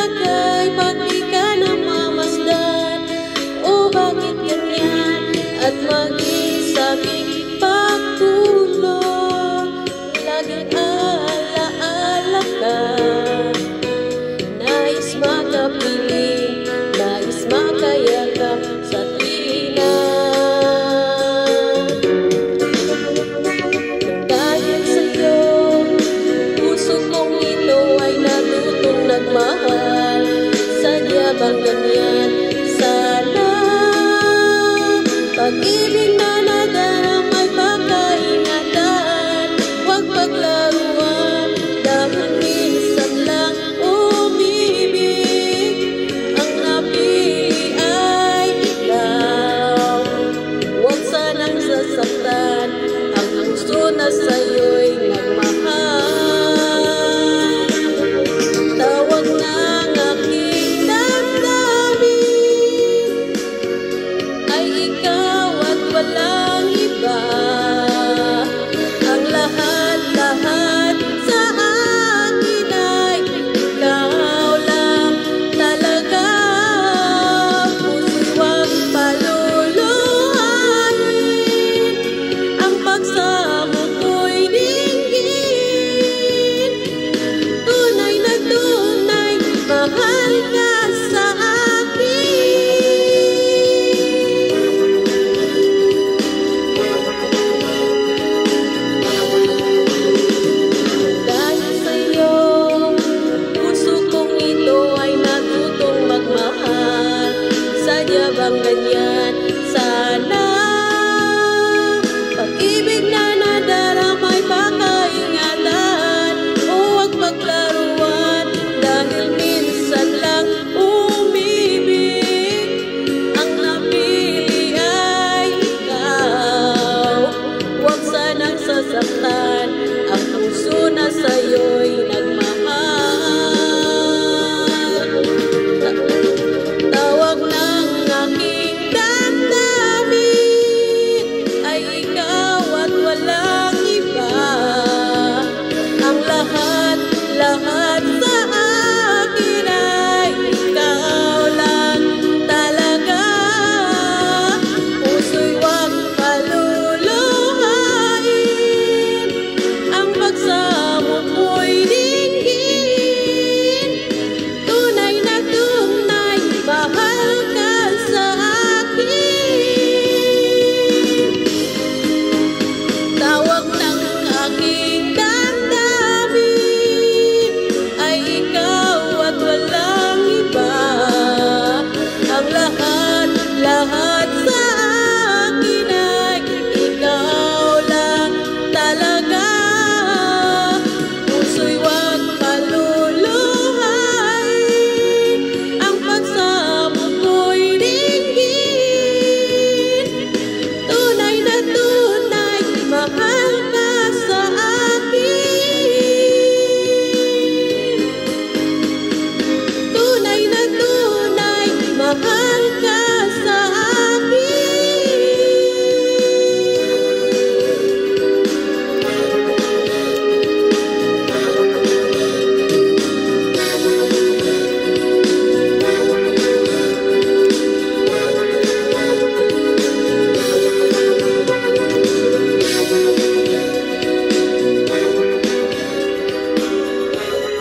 bagay pag di ka namamasdan? O bakit ganyan? At maging sa aking pagtulog laging alaala ka. Nais makapiling, nais makayakap sa tuwina. Dahil sa'yo, puso kong ito ay natutong nagmahal. Sadya bang ganyan? Sana pag-ibig na nadaramay pagkaingatan, huwag paglaruan dahil minsan lang umibig. Ang napili ay ikaw, huwag sanang sasaktan ang puso na sa'yo'y nagmahal. Tawag ng aking damdamin ay ikaw at walang iba. Ang lahat-lahat sa akin ay ikaw lang talaga. Puso'y huwag paluluhain, ang pagsamo ko'y dinggin. Tunay na tunay, mahal ka sa dahil sa'yo, puso kong ito ay natutong magmahal. Sadya bang ganyan?